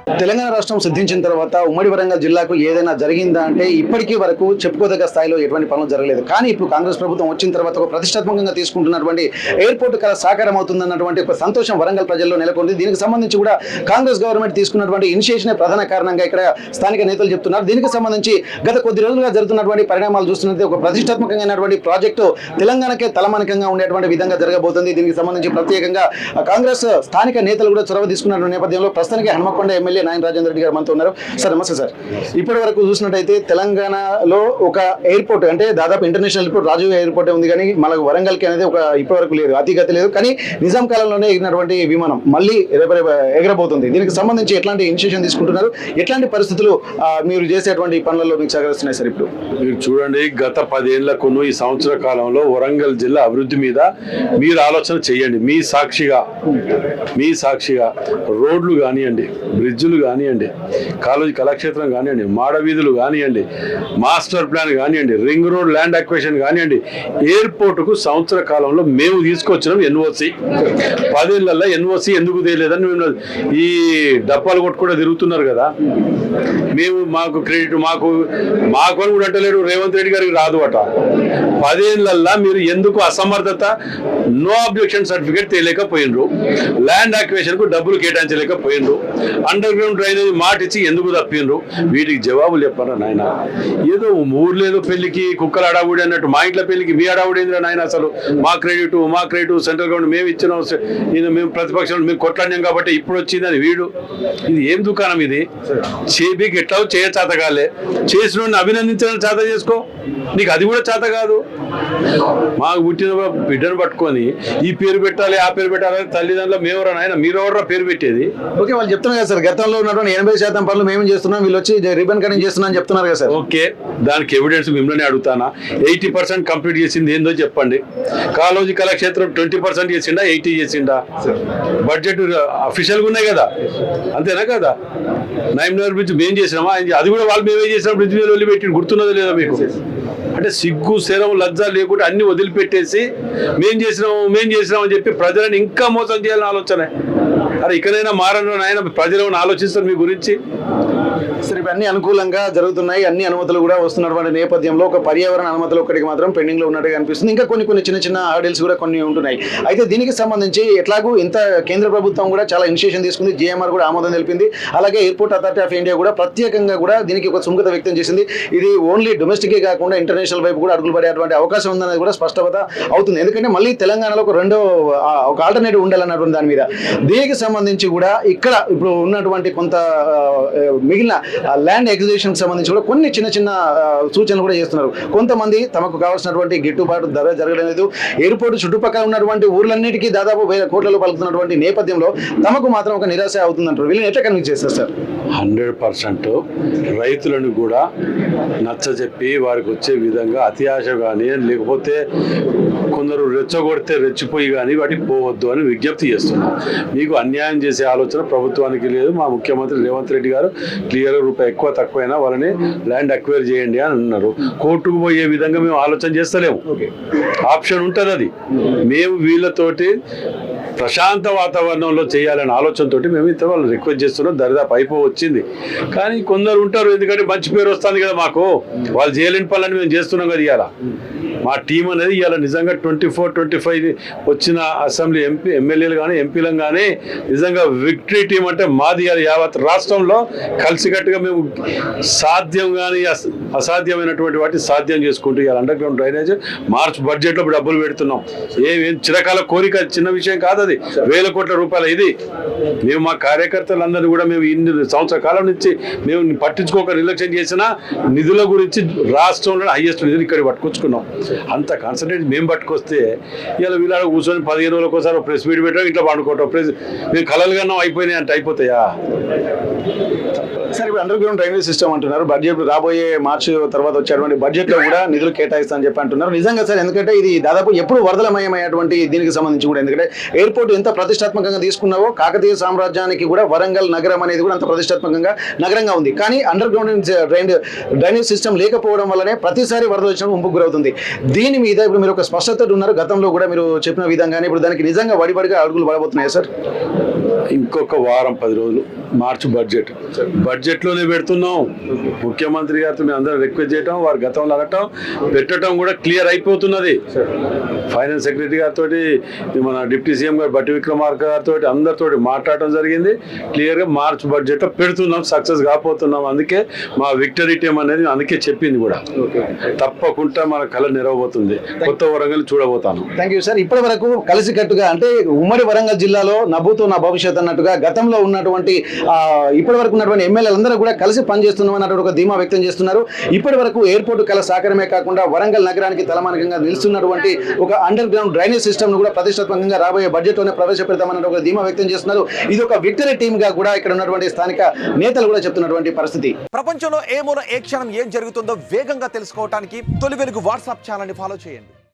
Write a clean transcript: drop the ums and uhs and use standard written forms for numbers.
తెలంగాణ రాష్ట్రం సిద్ధించిన తర్వాత ఉమ్మడి వరంగల్ జిల్లాకు ఏదైనా జరిగిందా అంటే ఇప్పటికీ వరకు చెప్పుకోదగ్గ స్థాయిలో ఎటువంటి పనులు జరగలేదు. కానీ ఇప్పుడు కాంగ్రెస్ ప్రభుత్వం వచ్చిన తర్వాత ఒక ప్రతిష్టాత్మకంగా తీసుకుంటున్నటువంటి ఎయిర్పోర్ట్ కల సాకారం అవుతుందన్నటువంటి ఒక సంతోషం వరంగల్ ప్రజల్లో నెలకొంది. దీనికి సంబంధించి కూడా కాంగ్రెస్ గవర్నమెంట్ తీసుకున్నటువంటి ఇనిషియేషన్ ప్రధాన కారణంగా ఇక్కడ స్థానిక నేతలు చెప్తున్నారు. దీనికి సంబంధించి గత కొద్ది రోజులుగా జరుగుతున్నటువంటి పరిణామాలు చూస్తున్నట్టు ఒక ప్రతిష్టాత్మకమైనటువంటి ప్రాజెక్టు తెలంగాణకే తలమానికంగా ఉండేటువంటి విధంగా జరగబోతుంది. దీనికి సంబంధించి ప్రత్యేకంగా కాంగ్రెస్ స్థానిక నేతలు కూడా చొరవ తీసుకున్న నేపథ్యంలో ప్రస్తుతానికి హనుమకొండ ఎమ్మెల్యే నాయన రాజేందర్ రెడ్డి గారు మనతో ఉన్నారు. సార్ నమస్తే సార్. ఇప్పటి వరకు చూసినట్టయితే తెలంగాణలో ఒక ఎయిర్పోర్ట్ అంటే దాదాపు ఇంటర్నేషనల్ ఎయిర్పోర్ట్ రాజీవ్ ఎయిర్పోర్ట్ ఉంది, కానీ మనకు వరంగల్కి అనేది ఒక ఇప్పటి వరకు లేదు, అతిగతి లేదు. కానీ నిజాం కాలంలోనే ఎగిరినటువంటి విమానం మళ్ళీ ఎగరబోతుంది. దీనికి సంబంధించి ఎట్లాంటి ఇనిషియేషన్ తీసుకుంటున్నారు, ఎట్లాంటి పరిస్థితులు మీరు చేసేటువంటి పనులలో మీకు సహకరిస్తున్నాయి సార్? ఇప్పుడు మీరు చూడండి, గత 10 ఏళ్లకు ఈ సంవత్సర కాలంలో వరంగల్ జిల్లా అభివృద్ధి మీద మీరు ఆలోచన చేయండి. మీ సాక్షిగా రోడ్లు కానివ్వండి, బ్రిడ్జులు కానివ్వండి, కాలేజీ కళాక్షేత్రం కానివ్వండి, మాడవీధులు కానివ్వండి, మాస్టర్ ప్లాన్ కానివ్వండి, రింగ్ రోడ్ ల్యాండ్ అక్విజిషన్ కానివ్వండి, ఎయిర్పోర్టుకు సంవత్సర కాలంలో మేము తీసుకొచ్చినాం ఎన్ఓసి. 10 ఏళ్లలో ఎన్ఓసి ఎందుకు తెలియలేదని మేము ఈ డప్పాలు కొట్టుకుంటూ తిరుగుతున్నారు కదా. మేము మాకు క్రెడిట్ మాకు అని కూడా అంటలేరు, రేవంత్ రెడ్డి గారికి రాదు అట. 10 ఏళ్లలో మీరు ఎందుకు అసమర్థత, నో అబ్జెక్షన్ సర్టిఫికేట్ తెలియకపోయినరు, ల్యాండ్ అక్విజిషన్ కు డబ్బులు కేటాయించలేకపోయినరు, అండర్ గ్రౌండ్ డ్రైనేజ్ మాట ఇచ్చి ఎందుకు తప్పినరు? వీటికి జవాబులు చెప్పారా నాయన? ఏదో ఊర్లో ఏదో పెళ్లికి కుక్కల అడావుడి అన్నట్టు మా ఇంట్లో పెళ్లికి మీ అడావుడి ఏంద్రా నాయన? అసలు మా క్రెడిట్ సెంట్రల్ గవర్నమెంట్ మేము ఇచ్చినాం, మేము ప్రతిపక్షం మేము కొట్లాడినాం కాబట్టి ఇప్పుడు వచ్చిందని వీడు. ఇది ఏం దుకాణం ఇది? చేబీకి ఎట్లా చేయ చేతగాలే, చేసిన అభినందించడం చేత చేసుకో, నీకు అది కూడా చేత కాదు. మాకు పుట్టిన బిడ్డను పట్టుకొని ఈ పేరు పెట్టాలి ఆ పేరు పెట్టాలి, తల్లిదండ్రులు మేవరా నాయన మీరెవరా పేరు పెట్టేది? ఓకే, వాళ్ళు చెప్తున్నారు కదా సార్, గతంలో ఉన్నటువంటి 80% పనులు మేము చేస్తున్నాం, వీళ్ళు వచ్చి రిబన్ కటింగ్ చేస్తున్నా అని చెప్తున్నారు కదా సార్. ఓకే, దానికి ఎవిడెన్స్ మిమ్మల్ని అడుగుతానా? 80% కంప్లీట్ చేసింది ఏందో చెప్పండి. కాలేజీ కళాక్షేత్రం 20% చేసిండా, 80 చేసిండా? బడ్జెట్ అఫీషియల్గా ఉన్నాయి కదా, అంతేనా కదా? నైమ్నగర్ బ్రిడ్జ్ మేము చేసినామా? అది కూడా వాళ్ళు మేమే చేసిన బ్రిడ్జ్ మీద వదిలిపెట్టి గుర్తున్నదో లేదా మీకు? అంటే సిగ్గు శరం లజ్జ లేకుండా అన్ని వదిలిపెట్టేసి మేం చేసినాం అని చెప్పి ప్రజలను ఇంకా మోసం చేయాలని ఆలోచన. అరే ఇకనైనా మారను నాయన, ప్రజలు ఆలోచిస్తారు మీ గురించి. సరే, ఇవన్నీ అనుకూలంగా జరుగుతున్నాయి, అన్ని అనుమతులు కూడా వస్తున్నటువంటి నేపథ్యంలో ఒక పర్యావరణ అనుమతులు ఒక్కడికి మాత్రం పెండింగ్ లో ఉన్నట్టుగా అనిపిస్తుంది. ఇంకా కొన్ని చిన్న హర్డిల్స్ కూడా కొన్ని ఉంటున్నాయి. అయితే దీనికి సంబంధించి ఎట్లాగూ ఇంత కేంద్ర ప్రభుత్వం కూడా చాలా ఇనిషియేషన్ తీసుకుంది, జిఎంఆర్ కూడా ఆమోదం తెలిపింది. అలాగే ఎయిర్పోర్ట్ అథారిటీ ఆఫ్ ఇండియా కూడా ప్రత్యేకంగా కూడా దీనికి ఒక సుముఖత వ్యక్తం చేసింది. ఇది ఓన్లీ డొమెస్టికే కాకుండా ఇంటర్నేషనల్ వైపు కూడా అడుగులు పడేటువంటి అవకాశం ఉందనేది కూడా స్పష్టత అవుతుంది. ఎందుకంటే మళ్ళీ తెలంగాణలో ఒక ఆల్టర్నేటివ్ ఉండాలన్నటువంటి దాని మీద. దీనికి సంబంధించి కూడా ఇక్కడ ఇప్పుడు ఉన్నటువంటి కొంత మిగిలిన ల్యాండ్ ఎగ్జిబిషన్ సంబంధించి కూడా కొన్ని చిన్న సూచనలు కూడా చేస్తున్నారు. కొంతమంది తమకు కావాల్సినటువంటి గిట్టుబాటు ధర జరగలేదు, ఎయిర్పోర్ట్ చుట్టుపక్కల ఉన్నటువంటి ఊర్లన్నిటికీ దాదాపు 1000 కోట్లలో పలుకుతున్నటువంటి నేపథ్యంలో తమకు మాత్రం ఒక నిరాశ అవుతుందంటారు. వీళ్ళని ఎట్లా కన్విన్స్ చేస్తారు సార్? 100% రైతులను కూడా నచ్చజెప్పి వారికి వచ్చే విధంగా అతి ఆశ కానీ, లేకపోతే కొందరు రెచ్చగొడితే రెచ్చిపోయి కానీ వాటికి పోవద్దు అని విజ్ఞప్తి చేస్తున్నాం. మీకు అన్యాయం చేసే ఆలోచన ప్రభుత్వానికి లేదు. మా ముఖ్యమంత్రి రేవంత్ రెడ్డి గారు క్లియర్గా రూపాయి ఎక్కువ తక్కువైనా వాళ్ళని ల్యాండ్ అక్వైర్ చేయండి అని అన్నారు. కోర్టుకు పోయే విధంగా మేము ఆలోచన చేస్తలేము. ఆప్షన్ ఉంటుంది, అది మేము వీళ్ళతోటి ప్రశాంత వాతావరణంలో చేయాలనే ఆలోచనతో మేము ఇంత వాళ్ళు రిక్వెస్ట్ చేస్తున్నాం. దరిదాపు వచ్చింది. కానీ కొందరు ఉంటారు, ఎందుకంటే మంచి పేరు వస్తుంది కదా మాకు, వాళ్ళు చేయలేని పనులని మేము చేస్తున్నాం కదా. ఇవాళ మా టీం అనేది ఇవాళ నిజంగా 24-25 వచ్చిన అసెంబ్లీ ఎమ్మెల్యేలు కానీ ఎంపీలను కానీ నిజంగా విక్టరీ టీం అంటే మాది. యావత్ రాష్ట్రంలో కలిసికట్టుగా మేము సాధ్యం కానీ అసాధ్యమైనటువంటి వాటిని సాధ్యం చేసుకుంటూ ఇవాళ అండర్ గ్రౌండ్ డ్రైనేజ్ మార్చ్ బడ్జెట్లో డబ్బులు పెడుతున్నాం. ఏం చిరకాల కోరిక, చిన్న విషయం కాదు అది, 1000 కోట్ల రూపాయలు. ఇది మేము మా కార్యకర్తలందరూ కూడా మేము ఇన్ని సంవత్సరాల కాలం నుంచి మేము పట్టించుకోక నిర్లక్ష్యం చేసిన నిధుల గురించి రాష్ట్రంలో హైయెస్ట్ నిధులు ఇక్కడ పట్టుకొచ్చుకున్నాం. అంత కాన్సన్ట్రేట్ మేము పట్టుకొస్తే ఇలా వీళ్ళ కూర్చొని 15 రోజులకు ఒకసారి ప్రెస్ మీట్ పెట్టాం, ఇంట్లో పండుకోవటం, మేము కలలు కన్నా అయిపోయినాయి అంటే అయిపోతాయా? సార్, ఇప్పుడు అండర్ గ్రౌండ్ డ్రైనేజ్ సిస్టమ్ అంటున్నారు. బడ్జెట్ రాబోయే మార్చి తర్వాత వచ్చేటువంటి బడ్జెట్ లో కూడా నిధులు కేటాయిస్తామని చెప్పి అంటున్నారు. నిజంగా సార్, ఎందుకంటే ఇది దాదాపు ఎప్పుడు వరదలమయమైనటువంటి దీనికి సంబంధించి కూడా, ఎందుకంటే ఎయిర్పోర్ట్ ఎంత ప్రతిష్టాత్మకంగా తీసుకున్నావో కాకతీయ సామ్రాజ్యానికి కూడా వరంగల్ నగరం అనేది కూడా అంత ప్రతిష్టాత్మకంగా నగరంగా ఉంది. కానీ అండర్ గ్రౌండ్ డ్రైనేజ్ సిస్టమ్ లేకపోవడం వల్లనే ప్రతిసారి వరద వచ్చినప్పుడు ముంపుకు గురవుతుంది. దీని మీద ఇప్పుడు మీరు ఒక స్పష్టత ఉన్నారు. గతంలో కూడా మీరు చెప్పిన విధంగానే ఇప్పుడు దానికి నిజంగా వడిబడిగా అడుగులు పడబోతున్నాయి సార్? ఇంకొక వారం 10 రోజులు మార్చి బడ్జెట్లోనే పెడుతున్నాం. ముఖ్యమంత్రి గారితో మేము అందరం రిక్వెస్ట్ చేయటం, వారి గతంలో అడగటం పెట్టడం కూడా క్లియర్ అయిపోతున్నది. ఫైనాన్స్ సెక్రటరీ గారితో, మన డిప్యూటీ సీఎం గారు బట్టి విక్రమార్క గారితో అందరితో మాట్లాడటం జరిగింది. క్లియర్గా మార్చ్ బడ్జెట్లో పెడుతున్నాం, సక్సెస్ కాకపోతున్నాం. అందుకే మా విక్టరీ టీం అనేది అందుకే చెప్పింది కూడా. తప్పకుండా మన కళ నెరవబోతుంది. కొత్త వరంగల్ చూడబోతాను. Thank you sir. ఇప్పటి వరకు కలిసికట్టుగా అంటే ఉమ్మడి వరంగల్ జిల్లాలో నవ్వుతో నా భవిష్యత్ అన్నట్టుగా గతంలో ఉన్నటువంటి ఇప్పటి వరకు ఉన్నటువంటి ఎమ్మెల్యేలందరూ కూడా కలిసి పనిచేస్తున్నాం అన్నటువంటి ఒక ధీమా వ్యక్తం చేస్తున్నారు. ఇప్పటి వరకు ఎయిర్పోర్ట్ కళ సాకారమే కాకుండా వరంగల్ నగరానికి తలమానికంగా నిలుస్తున్నటువంటి ఒక అండర్ గ్రౌండ్ డ్రైనేజ్ సిస్టమ్ ను కూడా ప్రతిష్టాత్మకంగా రాబోయే బడ్జెట్ లోనే ప్రవేశపెడతామన్న ఒక ధీమా వ్యక్తం చేస్తున్నారు. ఇది ఒక విక్టరీ టీమ్ గా కూడా ఇక్కడ ఉన్నటువంటి స్థానిక నేతలు కూడా చెప్తున్నటువంటి పరిస్థితి. ప్రపంచంలో ఏ మూల ఏ క్షణం ఏం జరుగుతుందో వేగంగా తెలుసుకోవడానికి తొలి వెలుగు వాట్సాప్ ఛానల్ ని ఫాలో చేయండి.